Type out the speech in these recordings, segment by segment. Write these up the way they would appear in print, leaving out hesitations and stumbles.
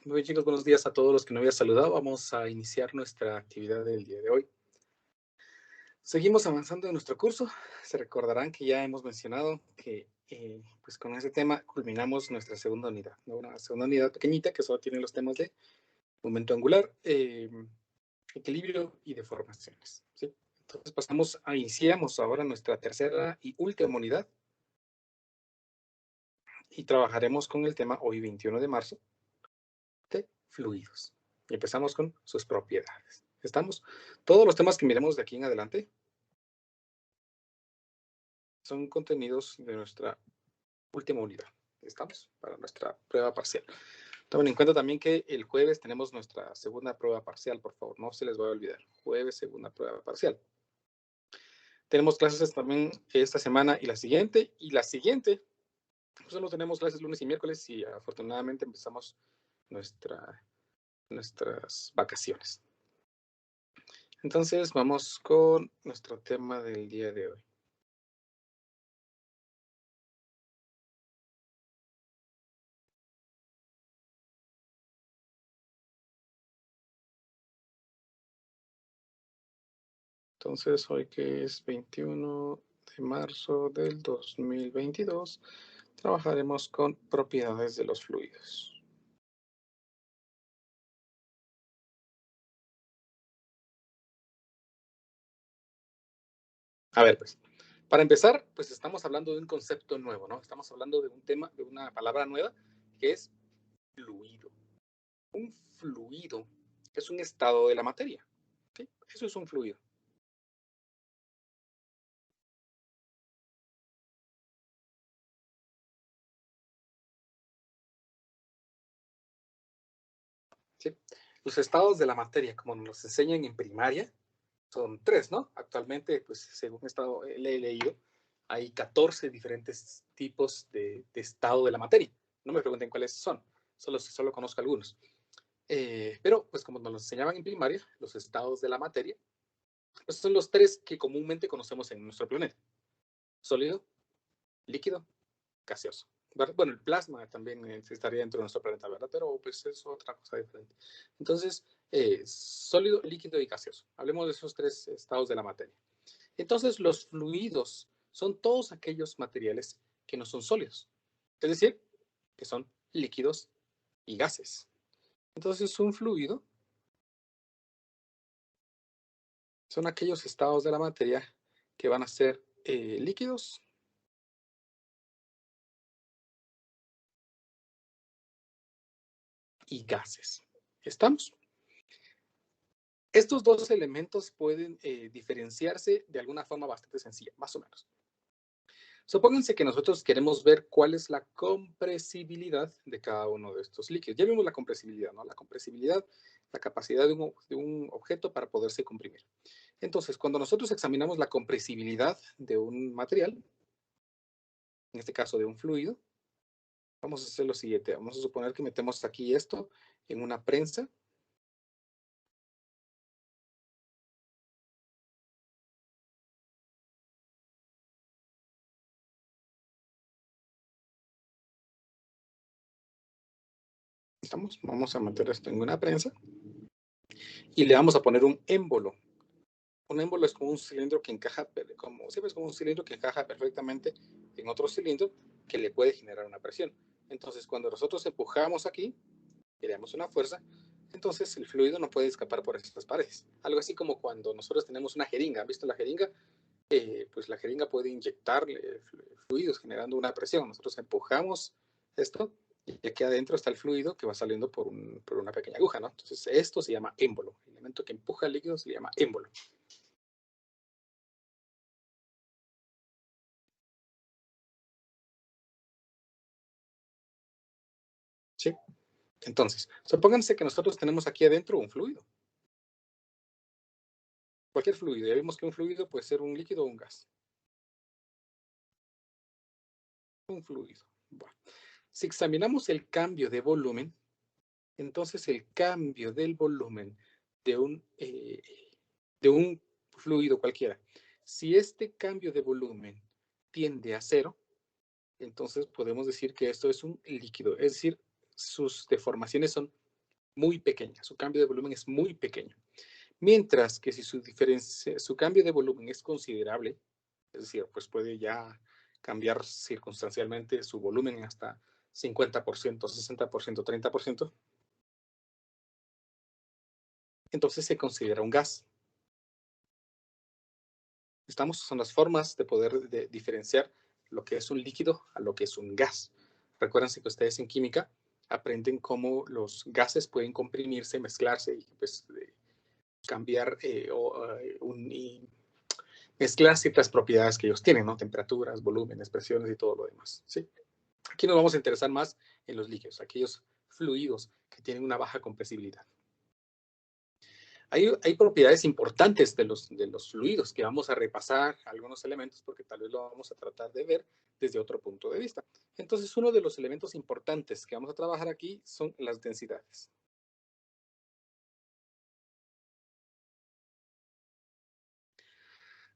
Muy bien, chicos, buenos días a todos los que no había saludado. Vamos a iniciar nuestra actividad del día de hoy. Seguimos avanzando en nuestro curso. Se recordarán que ya hemos mencionado que pues con ese tema culminamos nuestra segunda unidad, ¿no? Una segunda unidad pequeñita que solo tiene los temas de momento angular, equilibrio y deformaciones, ¿sí? Entonces iniciamos ahora nuestra tercera y última unidad y trabajaremos con el tema hoy 21 de marzo de fluidos. Y empezamos con sus propiedades. ¿Estamos? Todos los temas que miremos de aquí en adelante son contenidos de nuestra última unidad. ¿Estamos? Para nuestra prueba parcial. Tomen en cuenta también que el jueves tenemos nuestra segunda prueba parcial, por favor, no se les va a olvidar. Jueves, segunda prueba parcial. Tenemos clases también esta semana y la siguiente. Y la siguiente, solo tenemos clases lunes y miércoles y afortunadamente empezamos nuestras vacaciones. Entonces vamos con nuestro tema del día de hoy. Entonces, hoy que es 21 de marzo del 2022, trabajaremos con propiedades de los fluidos. A ver, pues, para empezar, pues estamos hablando de un concepto nuevo, ¿no? Estamos hablando de un tema, de una palabra nueva, que es fluido. Un fluido es un estado de la materia, ¿sí? Eso es un fluido. ¿Sí? Los estados de la materia, como nos enseñan en primaria, son 3, ¿no? Actualmente, pues según he leído, hay 14 diferentes tipos de estado de la materia. No me pregunten cuáles son, solo conozco algunos. Pero, pues como nos lo enseñaban en primaria, los estados de la materia, pues son los 3 que comúnmente conocemos en nuestro planeta. Sólido, líquido, gaseoso. ¿Verdad? Bueno, el plasma también estaría dentro de nuestro planeta, ¿verdad? Pero pues es otra cosa diferente. Entonces, sólido, líquido y gaseoso. Hablemos de esos 3 estados de la materia. Entonces, los fluidos son todos aquellos materiales que no son sólidos, es decir, que son líquidos y gases. Entonces, un fluido son aquellos estados de la materia que van a ser líquidos y gases. ¿Estamos? Estos dos elementos pueden diferenciarse de alguna forma bastante sencilla, más o menos. Supónganse que nosotros queremos ver cuál es la compresibilidad de cada uno de estos líquidos. Ya vimos la compresibilidad, ¿no? La compresibilidad, la capacidad de un objeto para poderse comprimir. Entonces, cuando nosotros examinamos la compresibilidad de un material, en este caso de un fluido, vamos a hacer lo siguiente. Vamos a suponer que metemos aquí esto en una prensa. Vamos a meter esto en una prensa y le vamos a poner un émbolo. Un émbolo es como un cilindro que encaja, como un cilindro que encaja perfectamente en otro cilindro que le puede generar una presión. Entonces, cuando nosotros empujamos aquí, creamos una fuerza, entonces el fluido no puede escapar por estas paredes. Algo así como cuando nosotros tenemos una jeringa. ¿Han visto la jeringa? Pues la jeringa puede inyectar fluidos generando una presión. Nosotros empujamos esto y aquí adentro está el fluido que va saliendo por una pequeña aguja, ¿no? Entonces esto se llama émbolo. El elemento que empuja el líquido se llama émbolo. ¿Sí? Entonces, supónganse que nosotros tenemos aquí adentro un fluido. Cualquier fluido. Ya vimos que un fluido puede ser un líquido o un gas. Un fluido. Bueno, si examinamos el cambio de volumen, entonces el cambio del volumen de un fluido cualquiera, si este cambio de volumen tiende a cero, entonces podemos decir que esto es un líquido, es decir, sus deformaciones son muy pequeña, su cambio de volumen es muy pequeño. Mientras que si su cambio de volumen es considerable, es decir, pues puede ya cambiar circunstancialmente su volumen hasta 50%, 60%, 30%, entonces se considera un gas. Son las formas de poder diferenciar lo que es un líquido a lo que es un gas. Recuérdense que ustedes en química aprenden cómo los gases pueden comprimirse, mezclarse y pues cambiar y mezclar ciertas propiedades que ellos tienen, ¿no? Temperaturas, volúmenes, presiones y todo lo demás, ¿sí? Aquí nos vamos a interesar más en los líquidos, aquellos fluidos que tienen una baja compresibilidad. Hay propiedades importantes de los fluidos que vamos a repasar algunos elementos porque tal vez lo vamos a tratar de ver desde otro punto de vista. Entonces, uno de los elementos importantes que vamos a trabajar aquí son las densidades.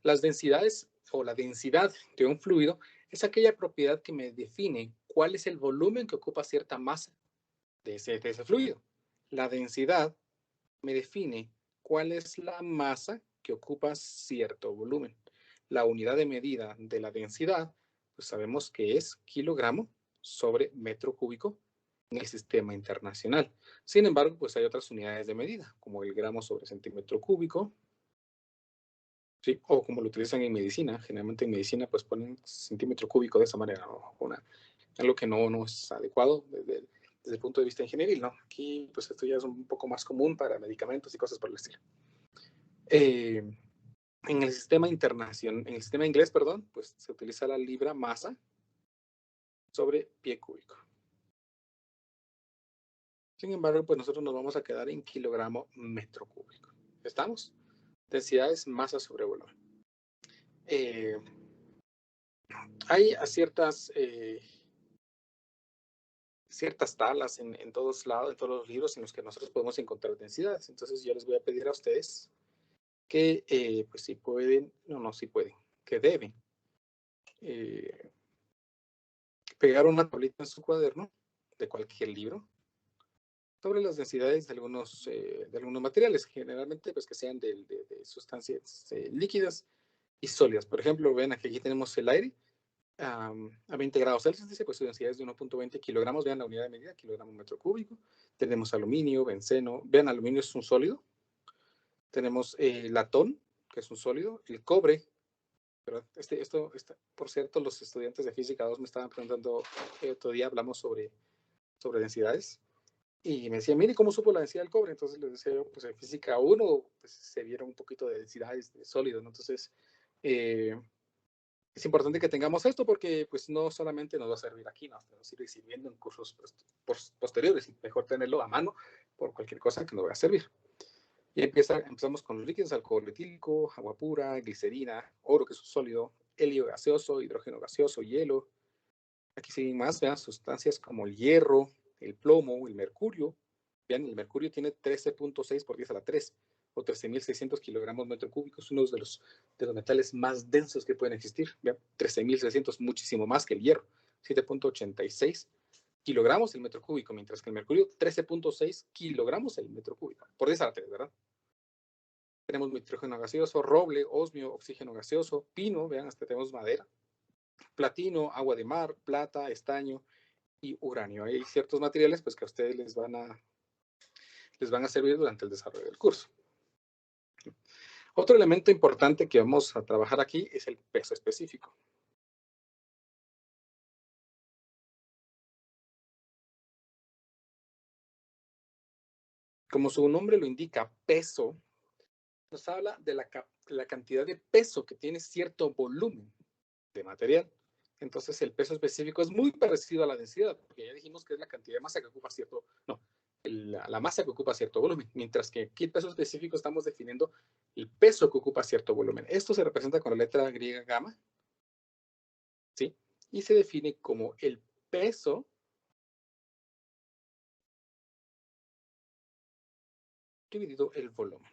Las densidades o la densidad de un fluido es aquella propiedad que me define cuál es el volumen que ocupa cierta masa de ese fluido. La densidad me define cuál es la masa que ocupa cierto volumen. La unidad de medida de la densidad, pues sabemos que es kilogramo sobre metro cúbico en el sistema internacional. Sin embargo, pues hay otras unidades de medida, como el gramo sobre centímetro cúbico, ¿sí? O como lo utilizan en medicina. Generalmente en medicina pues ponen centímetro cúbico de esa manera, ¿no? Algo que no es adecuado desde el punto de vista ingenieril, ¿no? Aquí pues esto ya es un poco más común para medicamentos y cosas por el estilo. En el sistema internacional, en el sistema inglés, perdón, pues se utiliza la libra masa sobre pie cúbico. Sin embargo, pues nosotros nos vamos a quedar en kilogramo metro cúbico. ¿Estamos? Densidades, masa sobre volumen. Hay ciertas tablas en todos lados, en todos los libros en los que nosotros podemos encontrar densidades. Entonces yo les voy a pedir a ustedes que, pues si pueden, si pueden, que deben pegar una tablita en su cuaderno de cualquier libro sobre las densidades de algunos materiales, generalmente pues que sean de sustancias líquidas y sólidas. Por ejemplo, ven aquí tenemos el aire a 20 grados Celsius, dice, pues su densidad es de 1.20 kilogramos, vean la unidad de medida, kilogramo metro cúbico. Tenemos aluminio, benceno, vean, aluminio es un sólido. Tenemos latón, que es un sólido, el cobre, ¿verdad? Por cierto, los estudiantes de física 2 me estaban preguntando, otro día hablamos sobre densidades, y me decían, mire, ¿cómo supo la densidad del cobre? Entonces les decía yo, pues en física 1 pues, se vieron un poquito de densidades de sólidos, ¿no? Entonces, es importante que tengamos esto porque pues no solamente nos va a servir aquí, nos va a seguir sirviendo en cursos posteriores, y mejor tenerlo a mano por cualquier cosa que nos vaya a servir. Y empezamos con los líquidos: alcohol etílico, agua pura, glicerina, oro, que es un sólido, helio gaseoso, hidrógeno gaseoso, hielo. Aquí siguen más, vean, sustancias como el hierro, el plomo, el mercurio. Vean, el mercurio tiene 13.6 por 10 a la 3, o 13.600 kilogramos metro cúbico. Es uno de los metales más densos que pueden existir. Vean, 13.600, muchísimo más que el hierro. 7.86 kilogramos el metro cúbico, mientras que el mercurio, 13.6 kilogramos el metro cúbico, por 10 a la 3, ¿verdad? Tenemos nitrógeno gaseoso, roble, osmio, oxígeno gaseoso, pino, vean, hasta tenemos madera, platino, agua de mar, plata, estaño y uranio. Hay ciertos materiales pues que a ustedes les van a servir durante el desarrollo del curso. Otro elemento importante que vamos a trabajar aquí es el peso específico. Como su nombre lo indica, peso, nos habla de la cantidad de peso que tiene cierto volumen de material. Entonces el peso específico es muy parecido a la densidad, porque ya dijimos que es la cantidad de masa que ocupa la masa que ocupa cierto volumen, mientras que aquí el peso específico estamos definiendo el peso que ocupa cierto volumen. Esto se representa con la letra griega gamma, ¿sí? Y se define como el peso dividido el volumen.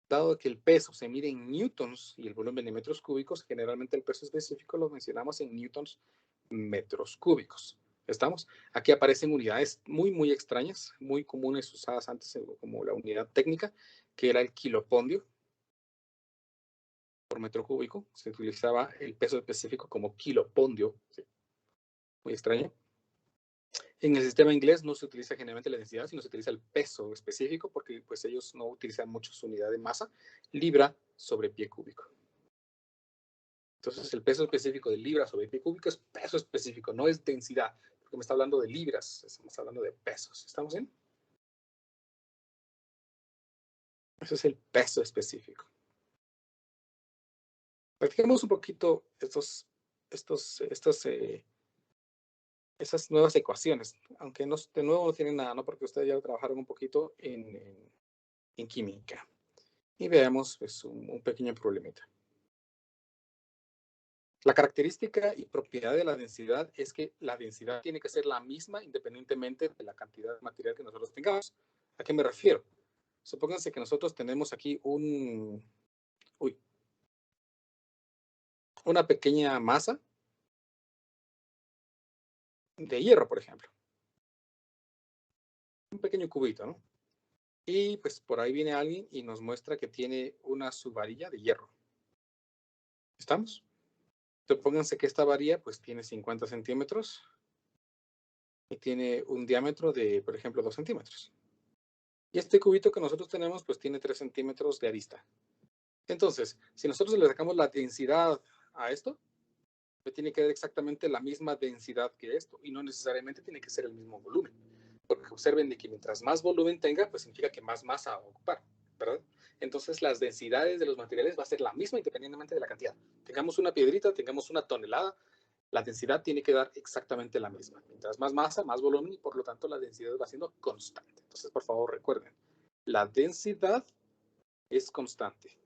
Dado que el peso se mide en newtons y el volumen en metros cúbicos, generalmente el peso específico lo mencionamos en newtons metros cúbicos. ¿Estamos? Aquí aparecen unidades muy, muy extrañas, muy comunes usadas antes como la unidad técnica, que era el kilopondio por metro cúbico. Se utilizaba el peso específico como kilopondio. ¿Sí? Muy extraño. En el sistema inglés no se utiliza generalmente la densidad, sino se utiliza el peso específico, porque pues ellos no utilizan mucho su unidad de masa, libra sobre pie cúbico. Entonces el peso específico de libra sobre pie cúbico es peso específico, no es densidad, porque me está hablando de libras, estamos hablando de pesos. ¿Estamos bien? Ese es el peso específico. Practiquemos un poquito esas nuevas ecuaciones, aunque no, de nuevo no tienen nada, ¿no? Porque ustedes ya trabajaron un poquito en química. Y veamos pues, un pequeño problemita. La característica y propiedad de la densidad es que la densidad tiene que ser la misma independientemente de la cantidad de material que nosotros tengamos. ¿A qué me refiero? Supónganse que nosotros tenemos aquí una pequeña masa de hierro, por ejemplo. Un pequeño cubito, ¿no? Y pues por ahí viene alguien y nos muestra que tiene una subvarilla de hierro. ¿Estamos? Supónganse que esta varilla pues tiene 50 centímetros y tiene un diámetro de, por ejemplo, 2 centímetros. Y este cubito que nosotros tenemos pues tiene 3 centímetros de arista. Entonces, si nosotros le sacamos la densidad a esto, pues tiene que dar exactamente la misma densidad que esto y no necesariamente tiene que ser el mismo volumen. Porque observen de que mientras más volumen tenga, pues significa que más masa va a ocupar, ¿verdad? Entonces las densidades de los materiales va a ser la misma independientemente de la cantidad. Tengamos una piedrita, tengamos una tonelada, la densidad tiene que dar exactamente la misma. Mientras más masa, más volumen y por lo tanto la densidad va siendo constante. Entonces, por favor, recuerden, la densidad es constante.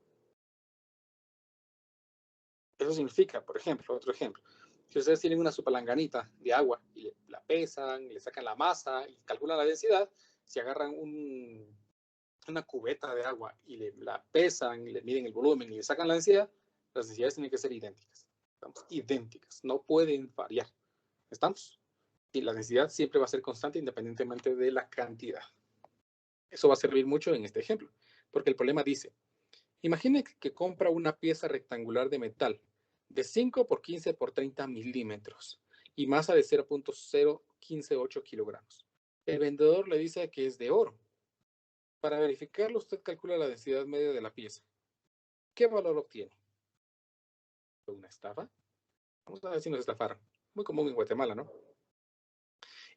Eso significa, por ejemplo, otro ejemplo, si ustedes tienen una superlanganita de agua y la pesan, le sacan la masa y calculan la densidad, si agarran una cubeta de agua y la pesan, y le miden el volumen y le sacan la densidad, las densidades tienen que ser idénticas. Estamos idénticas, no pueden variar. ¿Estamos? Y la densidad siempre va a ser constante independientemente de la cantidad. Eso va a servir mucho en este ejemplo, porque el problema dice, imagine que compra una pieza rectangular de metal de 5 por 15 por 30 milímetros y masa de 0.0158 kilogramos. El vendedor le dice que es de oro. Para verificarlo, usted calcula la densidad media de la pieza. ¿Qué valor obtiene? ¿Una estafa? Vamos a ver si nos estafaron. Muy común en Guatemala, ¿no?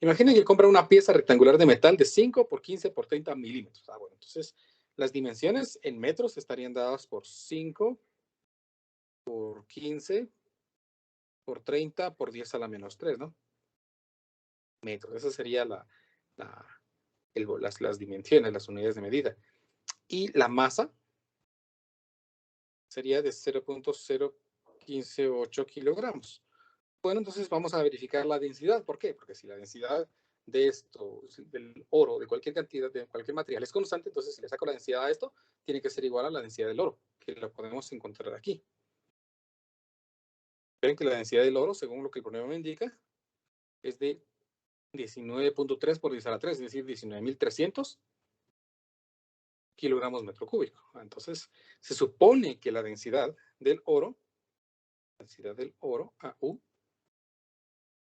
Imaginen que compra una pieza rectangular de metal de 5 por 15 por 30 milímetros. Bueno, entonces las dimensiones en metros estarían dadas por 5 por 15 por 30 por 10 a la menos 3, ¿no? Metros. Esa sería las dimensiones, las unidades de medida. Y la masa sería de 0.0158 kilogramos. Bueno, entonces vamos a verificar la densidad. ¿Por qué? Porque si la densidad de esto, del oro, de cualquier cantidad, de cualquier material es constante, entonces si le saco la densidad a esto, tiene que ser igual a la densidad del oro, que lo podemos encontrar aquí. Ven que la densidad del oro, según lo que el problema me indica, es de 19.3 por 10 a la 3, es decir, 19.300 kilogramos metro cúbico. Entonces, se supone que la densidad del oro, AU,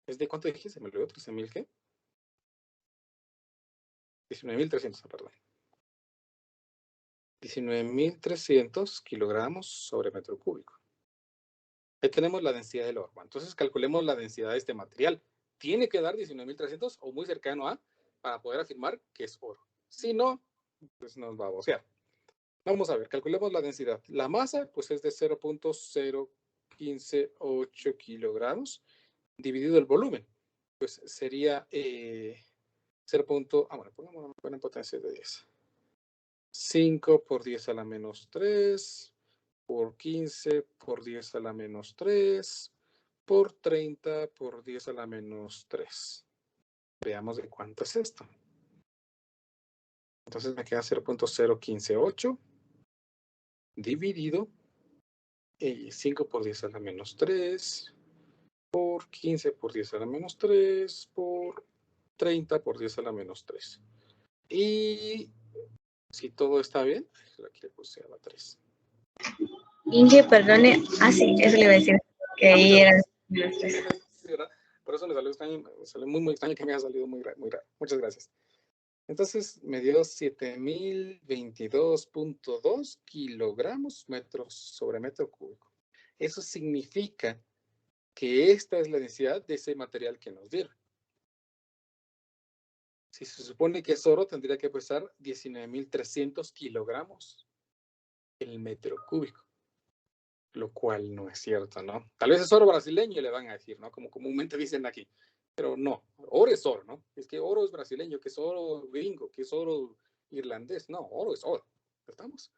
es de, ¿cuánto dije? Se me olvidó, 13.000, ¿qué? 19.300, perdón. 19.300 kilogramos sobre metro cúbico. Ahí tenemos la densidad del oro. Entonces, calculemos la densidad de este material. Tiene que dar 19.300 o muy cercano a para poder afirmar que es oro. Si no, pues nos va a bocear. Vamos a ver, calculemos la densidad. La masa, pues es de 0.0158 kilogramos dividido el volumen. Pues sería 0. Bueno, pongamos una potencia de 10. 5 por 10 a la menos 3, por 15 por 10 a la menos 3, por 30 por 10 a la menos 3. Veamos de cuánto es esto. Entonces me queda 0.0158 dividido 5 por 10 a la menos 3 por 15 por 10 a la menos 3 por 30 por 10 a la menos 3. Y si todo está bien, aquí le puse a la 3. Inge, perdone. Ah, sí, eso le iba a decir. Que ahí era menos 3. Sí, ¿verdad? Por eso le salió extraño, me salió muy extraño que me haya salido muy raro. Muchas gracias. Entonces me dio 7022.2 kilogramos metros sobre metro cúbico. Eso significa que esta es la densidad de ese material que nos dieron. Si se supone que es oro, tendría que pesar 19.300 kilogramos el metro cúbico, lo cual no es cierto, ¿no? Tal vez es oro brasileño, le van a decir, ¿no? Como comúnmente dicen aquí. Pero no, oro es oro, ¿no? Es que oro es brasileño, que es oro gringo, que es oro irlandés. No, oro es oro. ¿Estamos?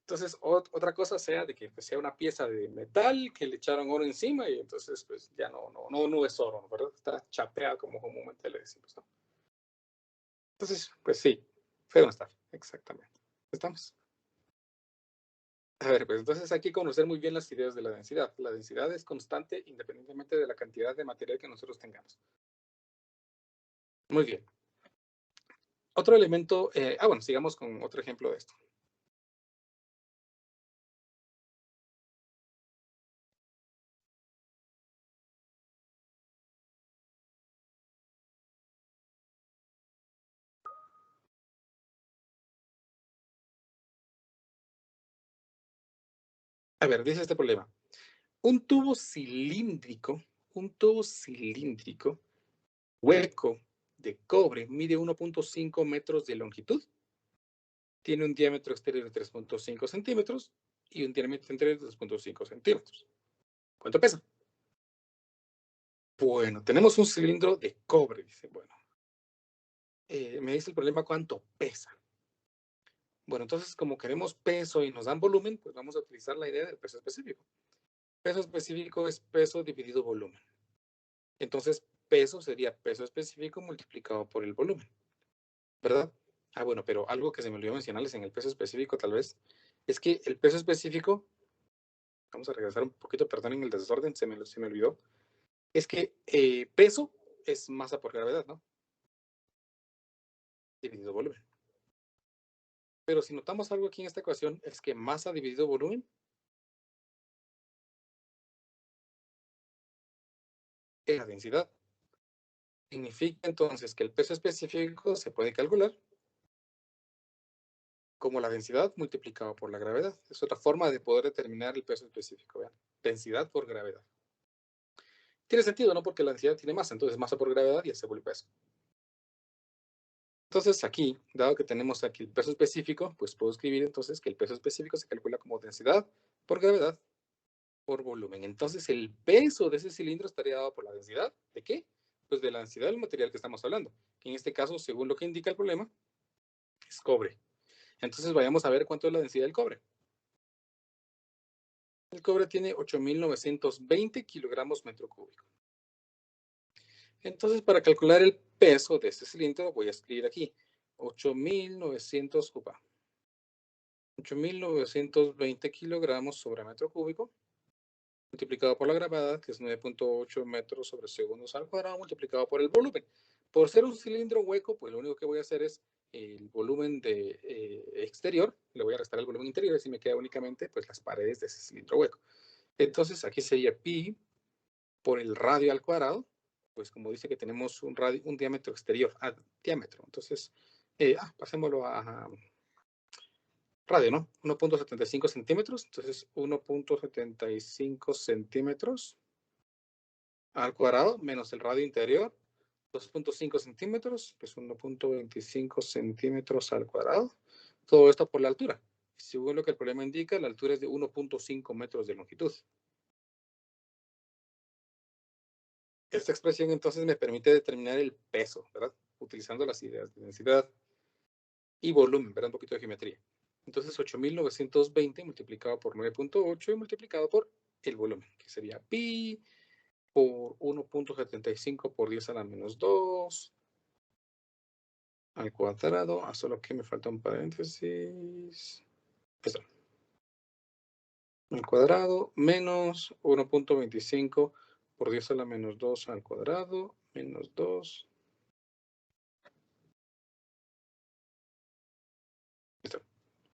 Entonces, otra cosa sea de que pues, sea una pieza de metal que le echaron oro encima y entonces pues ya no es oro, ¿verdad? Está chapeada como comúnmente le decimos, ¿no? Entonces, pues sí, fue una estafa, exactamente. ¿Estamos? A ver, pues entonces hay que conocer muy bien las ideas de la densidad. La densidad es constante independientemente de la cantidad de material que nosotros tengamos. Muy bien. Otro elemento, bueno, sigamos con otro ejemplo de esto. A ver, dice este problema. Un tubo cilíndrico hueco de cobre mide 1.5 metros de longitud. Tiene un diámetro exterior de 3.5 centímetros y un diámetro interior de 2.5 centímetros. ¿Cuánto pesa? Bueno, tenemos un cilindro de cobre, dice. Bueno, me dice el problema cuánto pesa. Bueno, entonces como queremos peso y nos dan volumen, pues vamos a utilizar la idea del peso específico. Peso específico es peso dividido volumen. Entonces, peso sería peso específico multiplicado por el volumen, ¿verdad? Ah, bueno, pero algo que se me olvidó mencionarles en el peso específico tal vez, es que el peso específico, vamos a regresar un poquito, perdón en el desorden, se me olvidó, es que peso es masa por gravedad, ¿no? Dividido volumen. Pero si notamos algo aquí en esta ecuación, es que masa dividido volumen es la densidad. Significa entonces que el peso específico se puede calcular como la densidad multiplicado por la gravedad. Es otra forma de poder determinar el peso específico. ¿Vean? Densidad por gravedad. Tiene sentido, ¿no? Porque la densidad tiene masa, entonces masa por gravedad y se vuelve peso. Entonces aquí, dado que tenemos aquí el peso específico, pues puedo escribir entonces que el peso específico se calcula como densidad por gravedad por volumen. Entonces el peso de ese cilindro estaría dado por la densidad. ¿De qué? Pues de la densidad del material que estamos hablando, que en este caso, según lo que indica el problema, es cobre. Entonces vayamos a ver cuánto es la densidad del cobre. El cobre tiene 8.920 kilogramos metro cúbico. Entonces, para calcular el peso de este cilindro, voy a escribir aquí 8.920 kilogramos sobre metro cúbico, multiplicado por la gravedad, que es 9.8 metros sobre segundos al cuadrado, multiplicado por el volumen. Por ser un cilindro hueco, pues lo único que voy a hacer es el volumen de, exterior, le voy a restar el volumen interior, así me queda únicamente pues, las paredes de ese cilindro hueco. Entonces, aquí sería pi por el radio al cuadrado, pues como dice que tenemos un diámetro exterior, diámetro. Entonces, pasémoslo a radio, ¿no? 1.75 centímetros. Entonces, 1.75 centímetros al cuadrado menos el radio interior, 2.5 centímetros, pues 1.25 centímetros al cuadrado. Todo esto por la altura. Según lo que el problema indica, la altura es de 1.5 metros de longitud. Esta expresión entonces me permite determinar el peso, ¿verdad? Utilizando las ideas de densidad y volumen, ¿verdad? Un poquito de geometría. Entonces 8.920 multiplicado por 9.8 y multiplicado por el volumen, que sería pi por 1.75 por 10 a la menos 2 al cuadrado, solo que me falta un paréntesis. Eso. Al cuadrado menos 1.25 por 10 a la menos 2 al cuadrado, menos 2. Listo.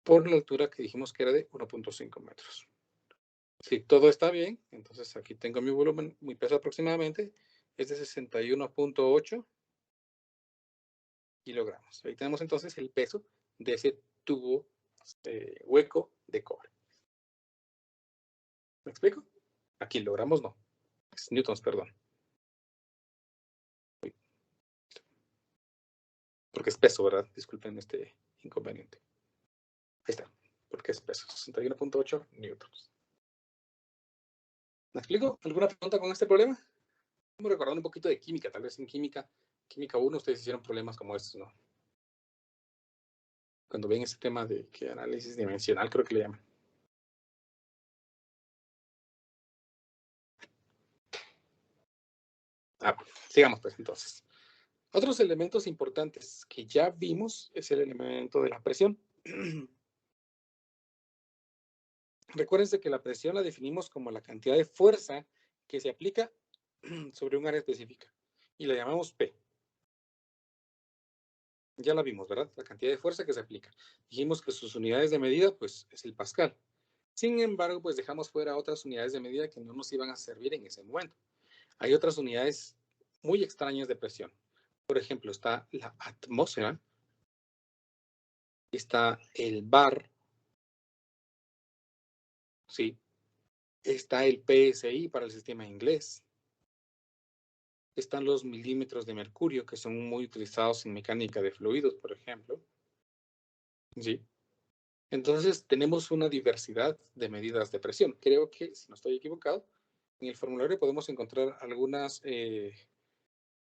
Por la altura que dijimos que era de 1.5 metros. Si todo está bien, entonces aquí tengo mi volumen, mi peso aproximadamente es de 61.8 kilogramos. Ahí tenemos entonces el peso de ese tubo hueco de cobre. ¿Me explico? A kilogramos no, es newtons, perdón. Porque es peso, ¿verdad? Disculpen este inconveniente. Ahí está, porque es peso, 61.8 newtons. ¿Me explico? ¿Alguna pregunta con este problema? Estamos recordando un poquito de química, tal vez en química 1 ustedes hicieron problemas como estos, ¿no? Cuando ven ese tema de que análisis dimensional, creo que le llaman. Sigamos pues entonces. Otros elementos importantes que ya vimos es el elemento de la presión. Recuérdense que la presión la definimos como la cantidad de fuerza que se aplica sobre un área específica y la llamamos P. Ya la vimos, ¿verdad? La cantidad de fuerza que se aplica. Dijimos que sus unidades de medida, pues, es el pascal. Sin embargo, pues dejamos fuera otras unidades de medida que no nos iban a servir en ese momento. Hay otras unidades muy extrañas de presión. Por ejemplo, está la atmósfera, está el bar, ¿sí? Está el PSI para el sistema inglés. Están los milímetros de mercurio, que son muy utilizados en mecánica de fluidos, por ejemplo. ¿Sí? Entonces, tenemos una diversidad de medidas de presión. Creo que, si no estoy equivocado, en el formulario podemos encontrar algunas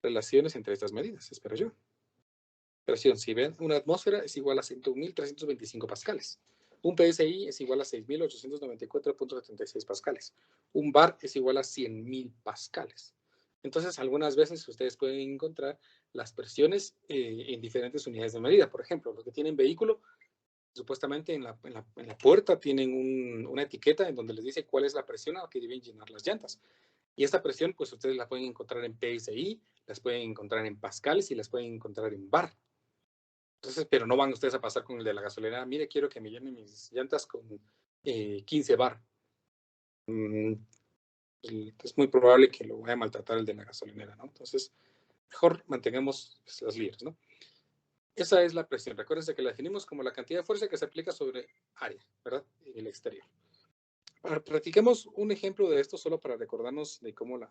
relaciones entre estas medidas, espero yo. Presión, si ven, una atmósfera es igual a 101.325 pascales. Un PSI es igual a 6.894.76 pascales. Un bar es igual a 100.000 pascales. Entonces, algunas veces ustedes pueden encontrar las presiones en diferentes unidades de medida. Por ejemplo, los que tienen vehículo, supuestamente en la puerta tienen una etiqueta en donde les dice cuál es la presión a la que deben llenar las llantas. Y esta presión, pues ustedes la pueden encontrar en PSI, las pueden encontrar en pascales y las pueden encontrar en bar. Entonces, pero no van ustedes a pasar con el de la gasolinera. Mire, quiero que me llenen mis llantas con 15 bar. Es muy probable que lo vaya a maltratar el de la gasolinera, ¿no? Entonces, mejor mantengamos las líneas, ¿no? Esa es la presión. Recuérdense que la definimos como la cantidad de fuerza que se aplica sobre área, ¿verdad? En el exterior. Ahora, practiquemos un ejemplo de esto solo para recordarnos de cómo la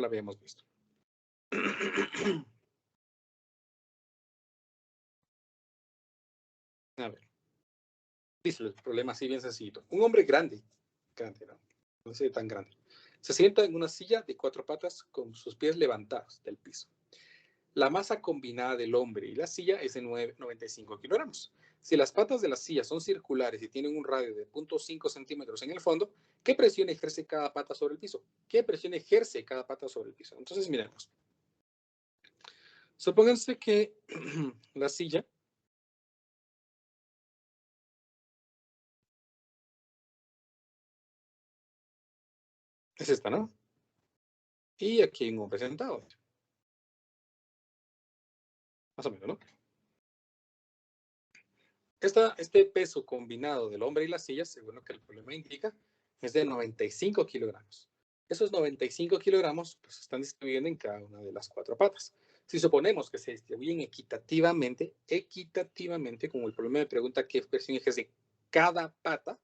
habíamos visto. A ver. Dice el problema así bien sencillito. Un hombre grande, ¿no? No sé tan grande. Se sienta en una silla de 4 patas con sus pies levantados del piso. La masa combinada del hombre y la silla es de 95 kilogramos. Si las patas de la silla son circulares y tienen un radio de 0.5 centímetros en el fondo, ¿qué presión ejerce cada pata sobre el piso? ¿Qué presión ejerce cada pata sobre el piso? Entonces, miremos. Supónganse que la silla es esta, ¿no? Y aquí hay un hombre sentado. Más o menos, ¿no? Este peso combinado del hombre y la silla, según lo que el problema indica, es de 95 kilogramos. Esos 95 kilogramos pues, se están distribuyendo en cada una de las 4 patas. Si suponemos que se distribuyen equitativamente, como el problema me pregunta qué presión ejerce cada pata,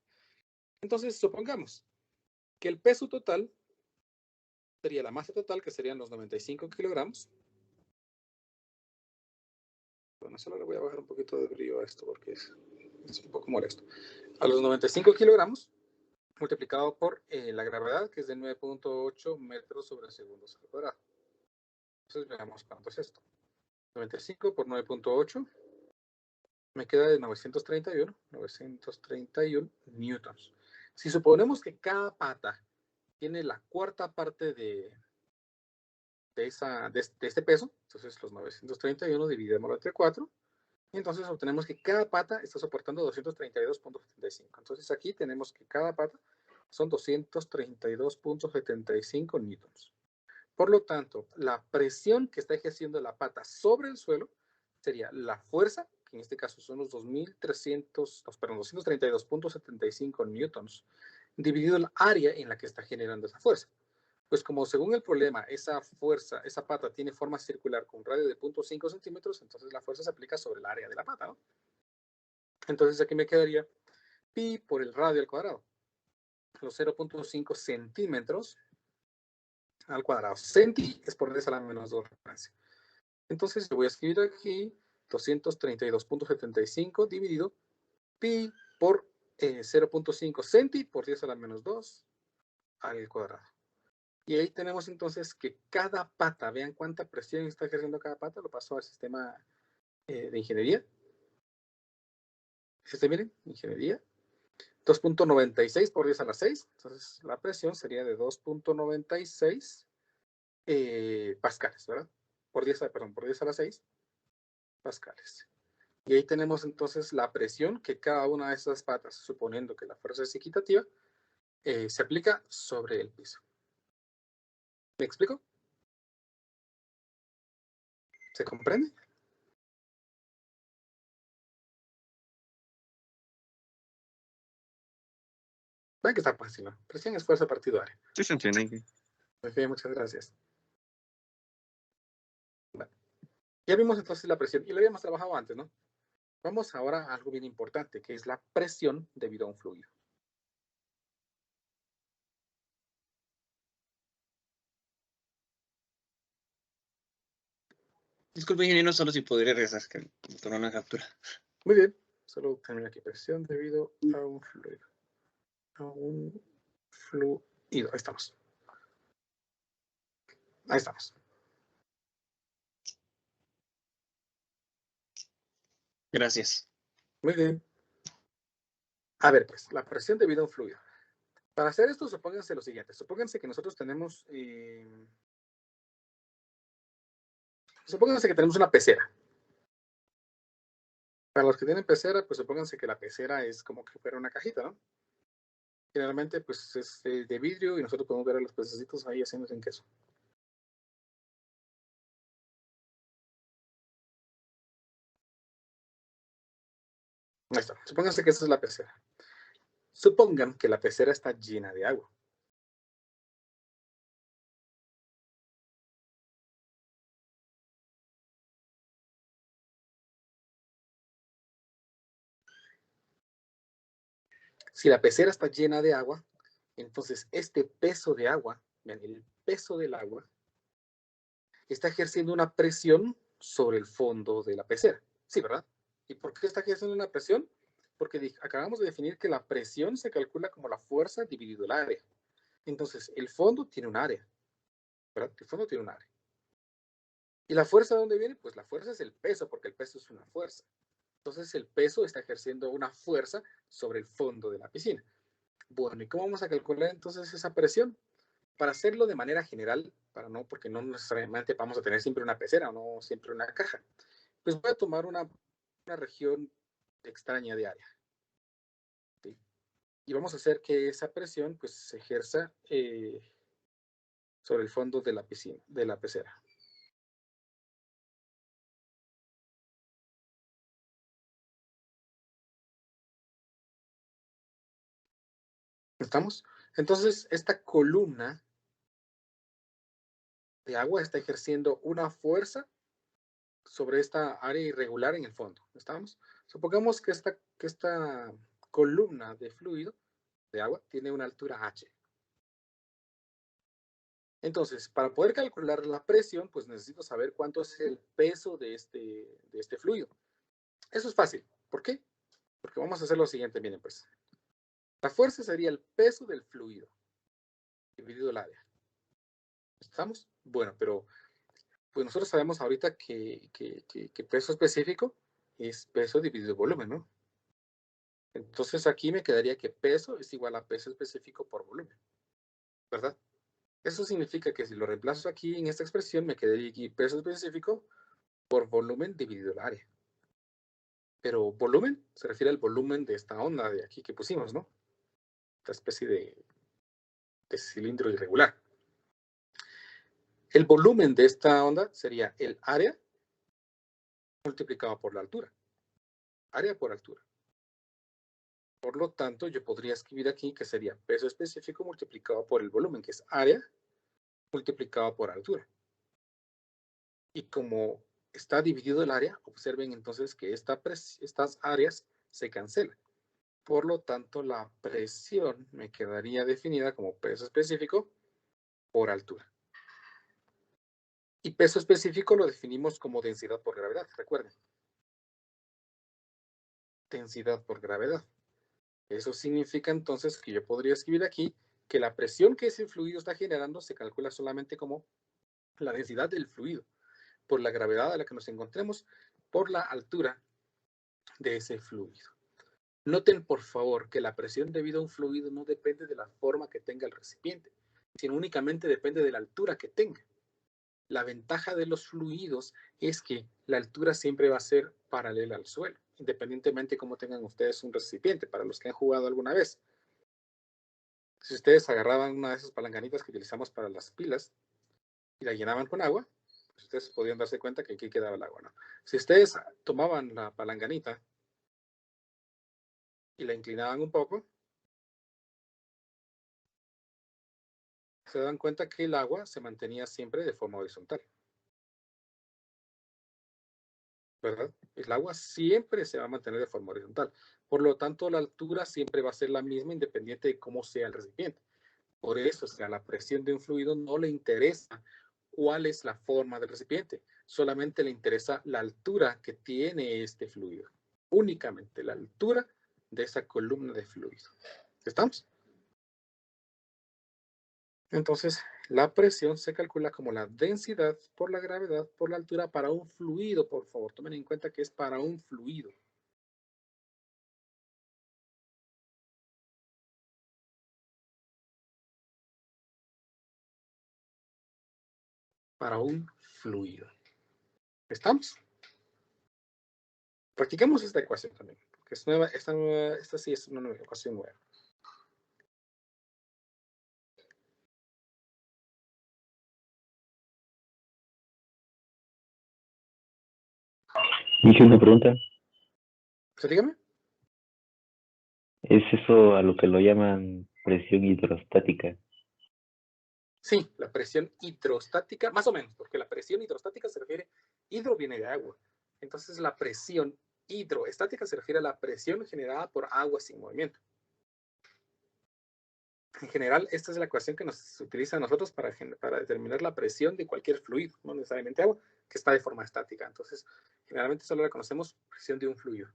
entonces supongamos que el peso total sería la masa total, que serían los 95 kilogramos. Bueno, solo le voy a bajar un poquito de brillo a esto porque es un poco molesto. A los 95 kilogramos, multiplicado por la gravedad, que es de 9.8 metros sobre segundos al cuadrado. Entonces veamos cuánto es esto. 95 por 9.8 me queda de 931 newtons. Si suponemos que cada pata tiene la cuarta parte de este peso, entonces los 931 dividémoslo entre 4, y entonces obtenemos que cada pata está soportando 232.75. Entonces aquí tenemos que cada pata son 232.75 newtons. Por lo tanto, la presión que está ejerciendo la pata sobre el suelo sería la fuerza, que en este caso son los 232.75 newtons, dividido el área en la que está generando esa fuerza. Pues como según el problema, esa fuerza, esa pata tiene forma circular con un radio de 0.5 centímetros, entonces la fuerza se aplica sobre el área de la pata, ¿no? Entonces aquí me quedaría pi por el radio al cuadrado, los 0.5 centímetros al cuadrado. Centi es por 10 a la menos 2 referencia. Entonces yo voy a escribir aquí 232.75 dividido pi por 0.5 centi por 10 a la menos 2 al cuadrado. Y ahí tenemos entonces que cada pata, vean cuánta presión está ejerciendo cada pata, lo paso al sistema de ingeniería. Miren, ingeniería. 2.96 por 10 a la 6. Entonces la presión sería de 2.96 pascales, ¿verdad? Por 10 a la 6 pascales. Y ahí tenemos entonces la presión que cada una de esas patas, suponiendo que la fuerza es equitativa, se aplica sobre el piso. ¿Me explico? ¿Se comprende? Ven que está fácil, ¿no? Presión, esfuerzo, partido, área. Sí se entiende. Muy bien, muchas gracias. Bueno, ya vimos entonces la presión y lo habíamos trabajado antes, ¿no? Vamos ahora a algo bien importante, que es la presión debido a un fluido. Disculpe, ingeniero, solo si podría regresar, que me tomó una captura. Muy bien, solo termino aquí. Presión debido a un fluido. A un fluido. Ahí estamos. Ahí estamos. Gracias. Muy bien. A ver, pues, la presión debido a un fluido. Para hacer esto, supónganse lo siguiente. Supónganse que nosotros tenemos... supónganse que tenemos una pecera. Para los que tienen pecera, pues supónganse que la pecera es como que fuera una cajita, ¿no? Generalmente, pues, es de vidrio y nosotros podemos ver a los pececitos ahí haciéndose en queso. Ahí está. Supónganse que esta es la pecera. Supongan que la pecera está llena de agua. Si la pecera está llena de agua, entonces este peso de agua, vean, el peso del agua, está ejerciendo una presión sobre el fondo de la pecera. Sí, ¿verdad? ¿Y por qué está ejerciendo una presión? Porque acabamos de definir que la presión se calcula como la fuerza dividido el área. Entonces, el fondo tiene un área, ¿verdad? El fondo tiene un área. ¿Y la fuerza de dónde viene? Pues la fuerza es el peso, porque el peso es una fuerza. Entonces, el peso está ejerciendo una fuerza sobre el fondo de la piscina. Bueno, ¿y cómo vamos a calcular entonces esa presión? Para hacerlo de manera general, porque no necesariamente vamos a tener siempre una pecera o no siempre una caja, pues voy a tomar una región extraña de área. ¿Sí? Y vamos a hacer que esa presión pues se ejerza sobre el fondo de la piscina, de la pecera. ¿Estamos? Entonces, esta columna de agua está ejerciendo una fuerza sobre esta área irregular en el fondo. ¿Estamos? Supongamos que esta columna de fluido, de agua, tiene una altura h. Entonces, para poder calcular la presión, pues necesito saber cuánto es el peso de este fluido. Eso es fácil. ¿Por qué? Porque vamos a hacer lo siguiente, miren pues. La fuerza sería el peso del fluido dividido el área. ¿Estamos? Bueno, pero pues nosotros sabemos ahorita que peso específico es peso dividido volumen, ¿no? Entonces aquí me quedaría que peso es igual a peso específico por volumen, ¿verdad? Eso significa que si lo reemplazo aquí en esta expresión, me quedaría aquí peso específico por volumen dividido el área. Pero volumen se refiere al volumen de esta onda de aquí que pusimos, ¿no? Esta especie de cilindro irregular. El volumen de esta onda sería el área multiplicado por la altura. Área por altura. Por lo tanto, yo podría escribir aquí que sería peso específico multiplicado por el volumen, que es área multiplicado por altura. Y como está dividido el área, observen entonces que estas áreas se cancelan. Por lo tanto, la presión me quedaría definida como peso específico por altura. Y peso específico lo definimos como densidad por gravedad, recuerden. Densidad por gravedad. Eso significa entonces que yo podría escribir aquí que la presión que ese fluido está generando se calcula solamente como la densidad del fluido, por la gravedad a la que nos encontremos, por la altura de ese fluido. Noten, por favor, que la presión debido a un fluido no depende de la forma que tenga el recipiente, sino únicamente depende de la altura que tenga. La ventaja de los fluidos es que la altura siempre va a ser paralela al suelo, independientemente de cómo tengan ustedes un recipiente, para los que han jugado alguna vez. Si ustedes agarraban una de esas palanganitas que utilizamos para las pilas y la llenaban con agua, pues ustedes podían darse cuenta que aquí quedaba el agua, ¿no? Si ustedes tomaban la palanganita y la inclinaban un poco, se dan cuenta que el agua se mantenía siempre de forma horizontal, ¿verdad? El agua siempre se va a mantener de forma horizontal. Por lo tanto, la altura siempre va a ser la misma independiente de cómo sea el recipiente. Por eso, o sea, la presión de un fluido no le interesa cuál es la forma del recipiente, solamente le interesa la altura que tiene este fluido. Únicamente la altura de esa columna de fluido. ¿Estamos? Entonces, la presión se calcula como la densidad por la gravedad por la altura para un fluido, por favor. Tomen en cuenta que es para un fluido. Para un fluido. ¿Estamos? Practicamos esta ecuación también, porque es nueva, esta sí es una ecuación nueva. Dije una pregunta. ¿Sí, dígame? ¿Es eso a lo que lo llaman presión hidrostática? Sí, la presión hidrostática, más o menos, porque la presión hidrostática se refiere, hidro viene de agua. Entonces la presión hidroestática se refiere a la presión generada por agua sin movimiento. En general, esta es la ecuación que nos utiliza a nosotros para determinar la presión de cualquier fluido, no necesariamente agua, que está de forma estática. Entonces, generalmente solo la conocemos presión de un fluido.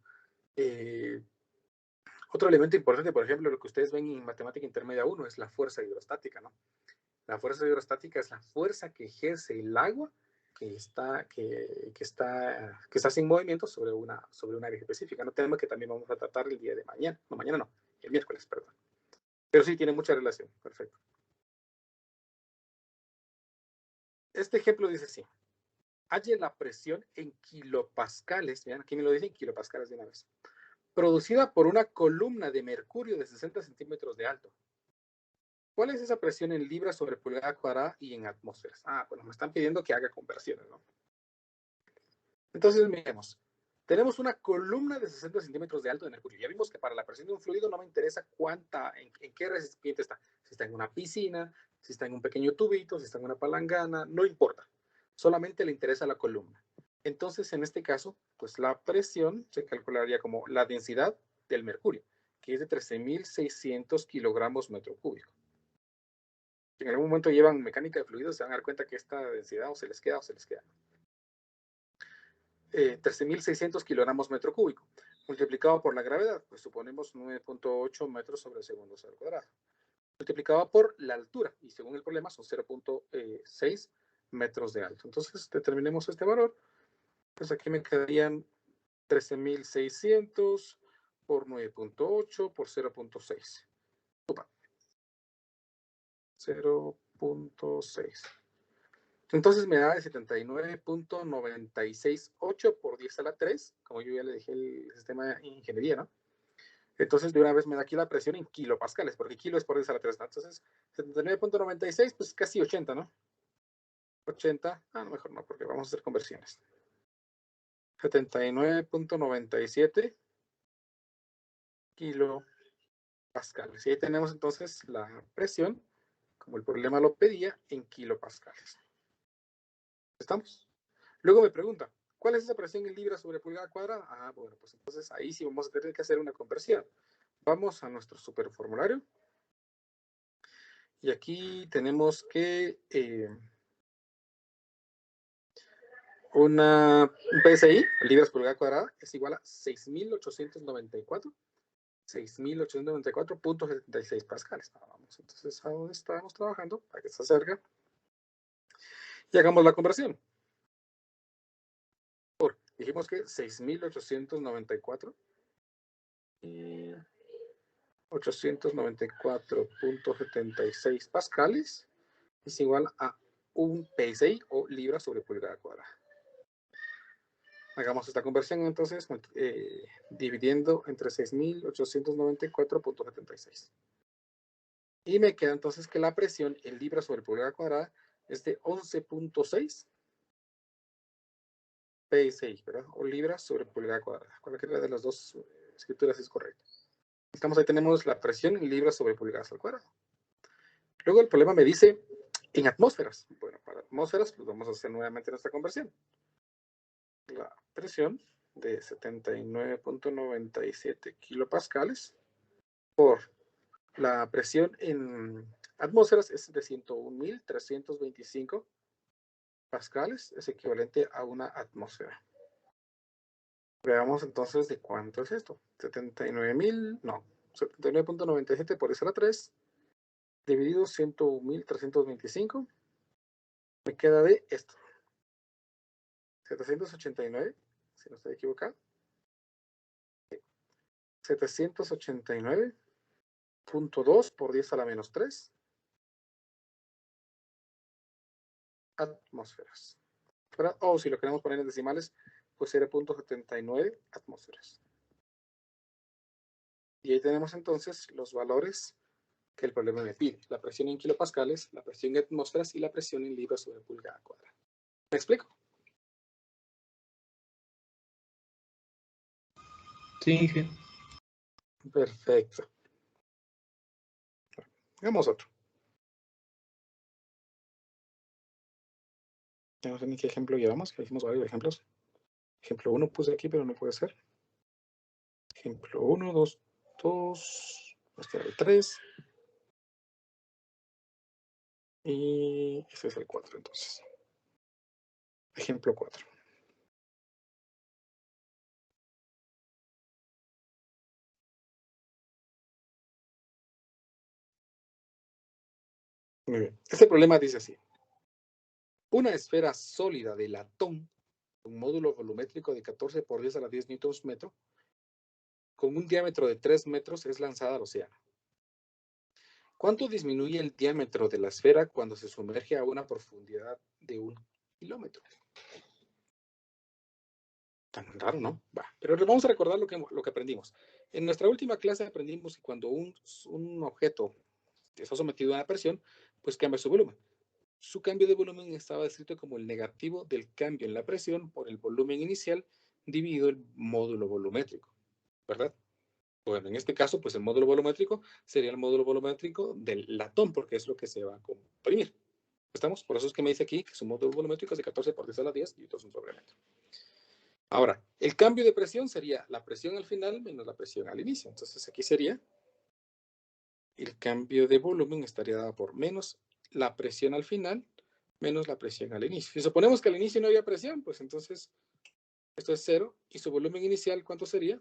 Otro elemento importante, por ejemplo, lo que ustedes ven en matemática intermedia 1 es la fuerza hidrostática, ¿no? La fuerza hidrostática es la fuerza que ejerce el agua que está sin movimiento sobre una eje específica. No tema que también vamos a tratar el día de mañana. No, mañana no, el miércoles, perdón. Pero sí tiene mucha relación. Perfecto. Este ejemplo dice así. Halle la presión en kilopascales. Vean, aquí me lo dicen kilopascales de una vez. Producida por una columna de mercurio de 60 centímetros de alto. ¿Cuál es esa presión en libras sobre pulgada cuadrada y en atmósferas? Bueno, me están pidiendo que haga conversiones, ¿no? Entonces, miremos. Tenemos una columna de 60 centímetros de alto de mercurio. Ya vimos que para la presión de un fluido no me interesa en qué recipiente está. Si está en una piscina, si está en un pequeño tubito, si está en una palangana, no importa. Solamente le interesa la columna. Entonces, en este caso, pues la presión se calcularía como la densidad del mercurio, que es de 13.600 kilogramos metro cúbico. Si en algún momento llevan mecánica de fluidos, se van a dar cuenta que esta densidad o se les queda. 13.600 kilogramos metro cúbico, multiplicado por la gravedad, pues suponemos 9.8 metros sobre segundo al cuadrado, multiplicado por la altura, y según el problema son 0.6 metros de alto. Entonces, determinemos este valor, pues aquí me quedarían 13.600 por 9.8 por 0.6. 0.6. Entonces me da de 79.968 por 10 a la 3, como yo ya le dije el sistema de ingeniería, ¿no? Entonces de una vez me da aquí la presión en kilopascales, porque kilo es por 10 a la 3, ¿no? Entonces 79.96, pues casi 80, ¿no? 80, no, mejor no, porque vamos a hacer conversiones. 79.97 kilopascales. Y ahí tenemos entonces la presión, como el problema lo pedía, en kilopascales. ¿Estamos? Luego me pregunta, ¿cuál es esa presión en libras sobre pulgada cuadrada? Bueno, pues entonces ahí sí vamos a tener que hacer una conversión. Vamos a nuestro superformulario. Y aquí tenemos que un PSI, libras por pulgada cuadrada, es igual a 6.894.76 pascales. Vamos entonces a donde estábamos trabajando, para que se acerque. Y hagamos la conversión. Dijimos que 6.894 y 894.76 pascales es igual a un PSI o libra sobre pulgada cuadrada. Hagamos esta conversión entonces dividiendo entre 6.894.76. Y me queda entonces que la presión en libra sobre pulgada cuadrada es de 11.6 PSI, ¿verdad? O libras sobre pulgada cuadrada. Cualquiera de las dos escrituras es correcta. Ahí tenemos la presión en libras sobre pulgadas al cuadrado. Luego el problema me dice en atmósferas. Bueno, para atmósferas pues vamos a hacer nuevamente nuestra conversión. La presión de 79.97 kilopascales por la presión en atmósferas es de 101.325 pascales, es equivalente a una atmósfera. Veamos entonces de cuánto es esto. 79.97 por 10 a la 3 dividido 101.325 me queda de esto. 789, si no estoy equivocado. 789.2 por 10 a la menos 3 atmósferas. O si lo queremos poner en decimales, pues sería 0.79 atmósferas. Y ahí tenemos entonces los valores que el problema me pide. La presión en kilopascales, la presión en atmósferas y la presión en libras sobre pulgada cuadrada. ¿Me explico? Sí. Perfecto. Hagamos otro. No sé ni qué ejemplo llevamos, que hicimos varios ejemplos. Ejemplo 1 puse aquí, pero no puede ser. Ejemplo 1, 2, 2, este era el 3. Y ese es el 4, entonces. Ejemplo 4. Muy bien. Este problema dice así. Una esfera sólida de latón, un módulo volumétrico de 14 por 10 a la 10 newtons metro, con un diámetro de 3 metros, es lanzada al océano. ¿Cuánto disminuye el diámetro de la esfera cuando se sumerge a una profundidad de 1 kilómetro? Tan raro, ¿no? Pero vamos a recordar lo que aprendimos. En nuestra última clase aprendimos que cuando un objeto está sometido a una presión, pues cambia su volumen. Su cambio de volumen estaba descrito como el negativo del cambio en la presión por el volumen inicial dividido el módulo volumétrico, ¿verdad? Bueno, en este caso, pues el módulo volumétrico sería el módulo volumétrico del latón, porque es lo que se va a comprimir. ¿Estamos? Por eso es que me dice aquí que su módulo volumétrico es de 14 por 10 a la 10 newtons sobre metro. Ahora, el cambio de presión sería la presión al final menos la presión al inicio. Entonces aquí sería el cambio de volumen estaría dado por menos la presión al final menos la presión al inicio. Si suponemos que al inicio no había presión, pues entonces esto es 0. ¿Y su volumen inicial cuánto sería?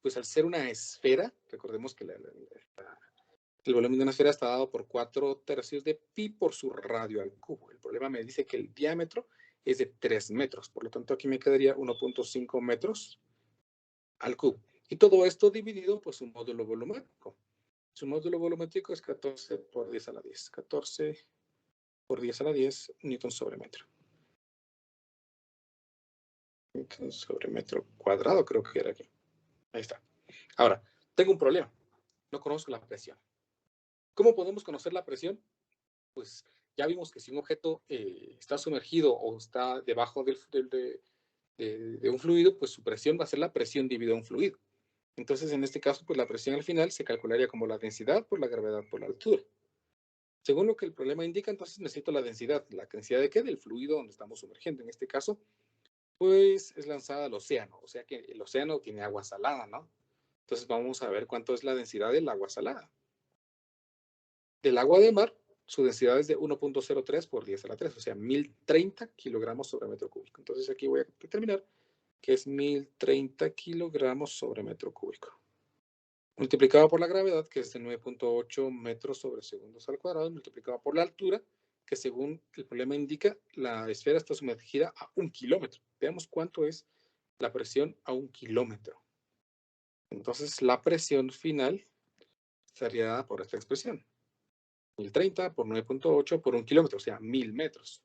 Pues al ser una esfera, recordemos que el volumen de una esfera está dado por 4/3 de pi por su radio al cubo. El problema me dice que el diámetro es de 3 metros. Por lo tanto, aquí me quedaría 1.5 metros al cubo. Y todo esto dividido por su módulo volumétrico. Su módulo volumétrico es 14 por 10 a la 10. 14 por 10 a la 10 newton sobre metro. Newton sobre metro cuadrado creo que era aquí. Ahí está. Ahora, tengo un problema. No conozco la presión. ¿Cómo podemos conocer la presión? Pues Ya vimos que si un objeto está sumergido o está debajo de un fluido, pues su presión va a ser la presión dividida un fluido. Entonces, en este caso, pues la presión al final se calcularía como la densidad por la gravedad por la altura. Según lo que el problema indica, entonces necesito la densidad. ¿La densidad de qué? Del fluido donde estamos sumergiendo. En este caso, pues es lanzada al océano. O sea que el océano tiene agua salada, ¿no? Entonces vamos a ver cuánto es la densidad del agua salada. Del agua de mar, su densidad es de 1.03 por 10 a la 3, o sea, 1030 kilogramos sobre metro cúbico. Entonces aquí voy a determinar que es 1030 kilogramos sobre metro cúbico. Multiplicado por la gravedad, que es de 9.8 metros sobre segundos al cuadrado, multiplicado por la altura, que según el problema indica, la esfera está sumergida a 1 kilómetro. Veamos cuánto es la presión a 1 kilómetro. Entonces, la presión final estaría dada por esta expresión. 1030 por 9.8 por 1 kilómetro, o sea, 1000 metros.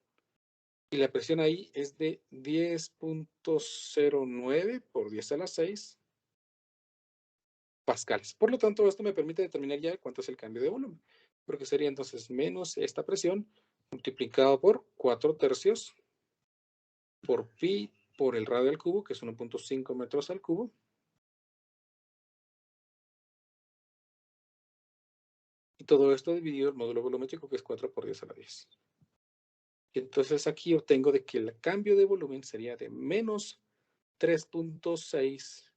Y la presión ahí es de 10.09 por 10 a la 6 pascales. Por lo tanto, esto me permite determinar ya cuánto es el cambio de volumen, porque sería entonces menos esta presión multiplicado por 4 tercios por pi por el radio al cubo, que es 1.5 metros al cubo. Y todo esto dividido el módulo volumétrico, que es 4 por 10 a la 10. Y entonces aquí obtengo de que el cambio de volumen sería de menos 3.6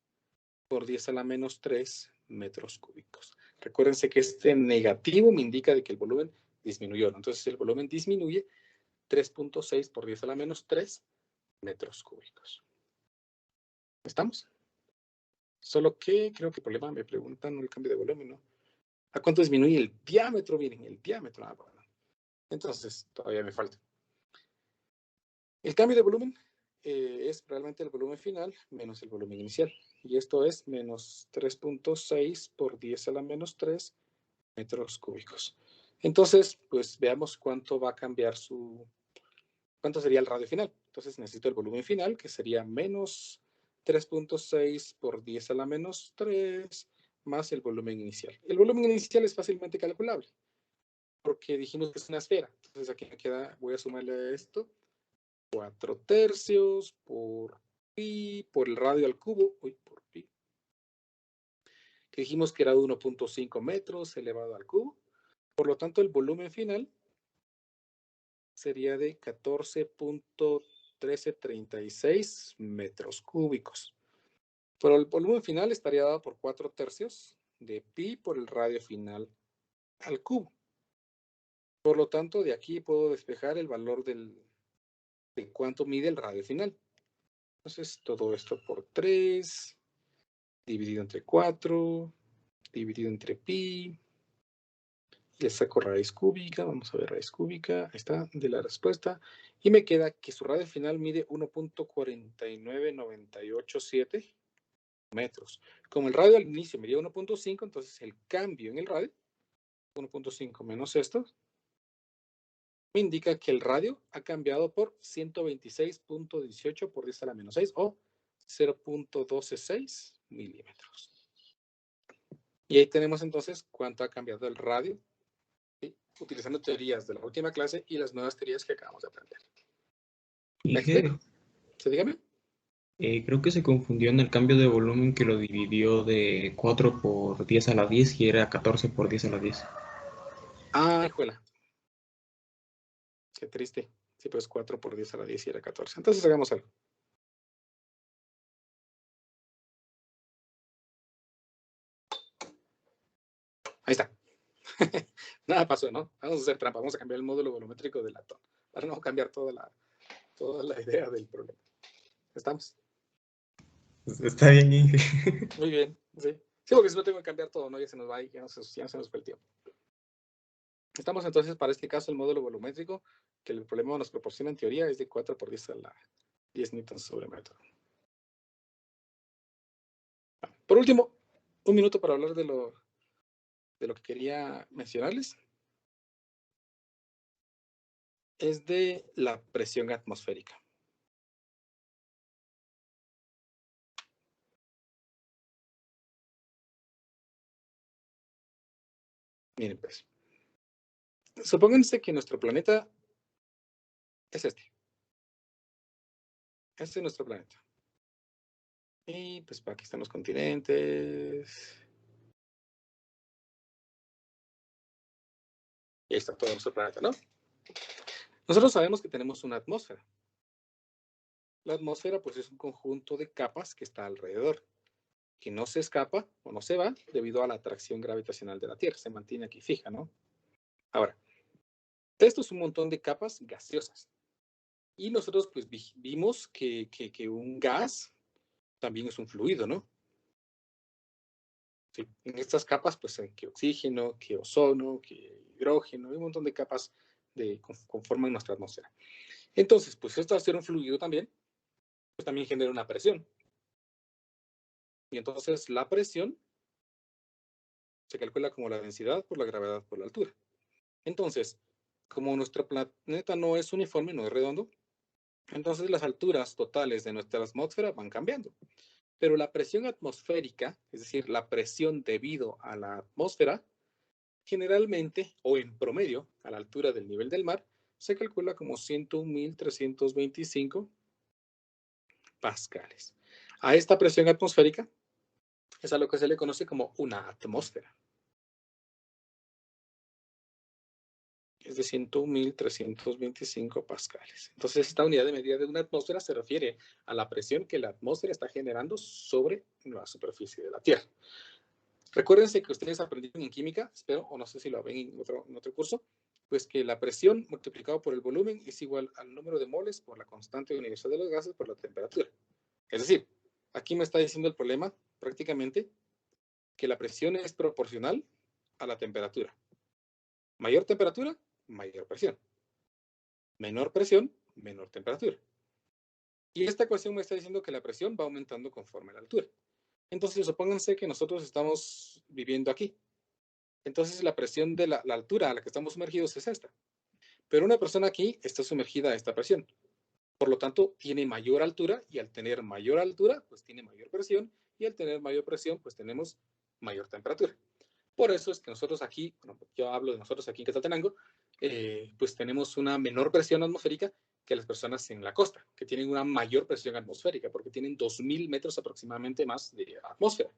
por 10 a la menos 3 metros cúbicos. Recuérdense que este negativo me indica de que el volumen disminuyó, ¿no? Entonces el volumen disminuye 3.6 por 10 a la menos 3 metros cúbicos. ¿Estamos? Solo que creo que el problema me preguntan el cambio de volumen, ¿no? ¿A cuánto disminuye el diámetro? Miren, el diámetro. Ah, bueno. Entonces todavía me falta. El cambio de volumen es realmente el volumen final menos el volumen inicial. Y esto es menos 3.6 por 10 a la menos 3 metros cúbicos. Entonces, pues veamos cuánto va a cambiar cuánto sería el radio final. Entonces necesito el volumen final, que sería menos 3.6 por 10 a la menos 3 más el volumen inicial. El volumen inicial es fácilmente calculable, porque dijimos que es una esfera. Entonces aquí me queda, voy a sumarle a esto, 4 tercios por pi, por el radio al cubo, por pi, que dijimos que era de 1.5 metros elevado al cubo. Por lo tanto, el volumen final sería de 14.1336 metros cúbicos. Pero el volumen final estaría dado por 4 tercios de pi por el radio final al cubo. Por lo tanto, de aquí puedo despejar el valor de cuánto mide el radio final. Entonces, todo esto por 3, dividido entre 4, dividido entre pi. Le saco raíz cúbica, vamos a ver raíz cúbica, ahí está, de la respuesta. Y me queda que su radio final mide 1.49987 metros. Como el radio al inicio medía 1.5, entonces el cambio en el radio, 1.5 menos esto, me indica que el radio ha cambiado por 126.18 por 10 a la menos 6 o 0.126 milímetros. Y ahí tenemos entonces cuánto ha cambiado el radio, ¿sí? Utilizando teorías de la última clase y las nuevas teorías que acabamos de aprender. ¿Me explico? ¿Sí, dígame? Creo que se confundió en el cambio de volumen que lo dividió de 4 por 10 a la 10 y era 14 por 10 a la 10. Ah, hijuela. Qué triste. Sí, pues 4 por 10 a la 10 y era 14. Entonces hagamos algo. Ahí está. Nada pasó, ¿no? Vamos a hacer trampa. Vamos a cambiar el módulo volumétrico del latón para no cambiar toda la idea del problema. ¿Estamos? Está bien, Inge. Muy bien, sí. Sí, porque si no tengo que cambiar todo, ¿no? Ya se nos va ahí, ya se nos fue el tiempo. Estamos entonces, para este caso, el módulo volumétrico, que el problema nos proporciona en teoría es de 4 por 10 a la 10 newtons sobre metro. Por último, un minuto para hablar de lo que quería mencionarles. Es de la presión atmosférica. Miren, pues. Supónganse que nuestro planeta es este. Este es nuestro planeta. Y pues aquí están los continentes. Y ahí está todo nuestro planeta, ¿no? Nosotros sabemos que tenemos una atmósfera. La atmósfera, pues, es un conjunto de capas que está alrededor, que no se escapa o no se va debido a la atracción gravitacional de la Tierra. Se mantiene aquí fija, ¿no? Ahora, esto es un montón de capas gaseosas. Y nosotros, pues, vimos que un gas también es un fluido, ¿no? Sí, en estas capas, pues, hay que oxígeno, que ozono, que hidrógeno, hay un montón de capas que conforman nuestra atmósfera. Entonces, pues, esto al ser un fluido también, pues también genera una presión. Y entonces la presión se calcula como la densidad por la gravedad por la altura. Entonces, como nuestro planeta no es uniforme, no es redondo, entonces las alturas totales de nuestra atmósfera van cambiando. Pero la presión atmosférica, es decir, la presión debido a la atmósfera, generalmente o en promedio a la altura del nivel del mar, se calcula como 101.325 pascales. A esta presión atmosférica es a lo que se le conoce como una atmósfera. Es de 101.325 pascales. Entonces, esta unidad de medida de una atmósfera se refiere a la presión que la atmósfera está generando sobre la superficie de la Tierra. Recuérdense que ustedes aprendieron en química, espero, o no sé si lo ven en otro curso, pues que la presión multiplicado por el volumen es igual al número de moles por la constante universal de los gases por la temperatura. Es decir, aquí me está diciendo el problema prácticamente que la presión es proporcional a la temperatura. Mayor temperatura, mayor presión. Menor presión, menor temperatura. Y esta ecuación me está diciendo que la presión va aumentando conforme la altura. Entonces, supónganse que nosotros estamos viviendo aquí. Entonces, la presión de la altura a la que estamos sumergidos es esta. Pero una persona aquí está sumergida a esta presión. Por lo tanto, tiene mayor altura y al tener mayor altura, pues tiene mayor presión y al tener mayor presión, pues tenemos mayor temperatura. Por eso es que nosotros aquí, bueno, yo hablo de nosotros aquí en Quetzaltenango, pues tenemos una menor presión atmosférica que las personas en la costa, que tienen una mayor presión atmosférica, porque tienen 2.000 metros aproximadamente más de atmósfera.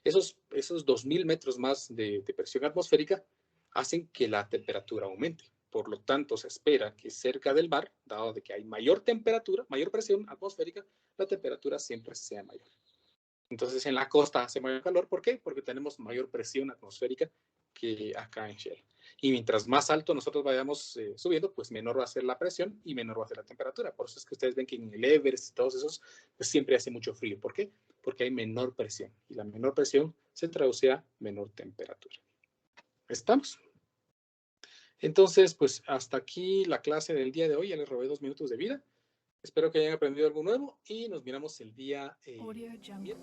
Esos 2.000 metros más de presión atmosférica hacen que la temperatura aumente. Por lo tanto, se espera que cerca del mar, dado de que hay mayor temperatura, mayor presión atmosférica, la temperatura siempre sea mayor. Entonces, en la costa hace mayor calor. ¿Por qué? Porque tenemos mayor presión atmosférica que acá en Shell. Y mientras más alto nosotros vayamos subiendo, pues menor va a ser la presión y menor va a ser la temperatura. Por eso es que ustedes ven que en el Everest y todos esos, pues siempre hace mucho frío. ¿Por qué? Porque hay menor presión. Y la menor presión se traduce a menor temperatura. ¿Estamos? Entonces, pues hasta aquí la clase del día de hoy. Ya les robé 2 minutos de vida. Espero que hayan aprendido algo nuevo y nos miramos el día miércoles.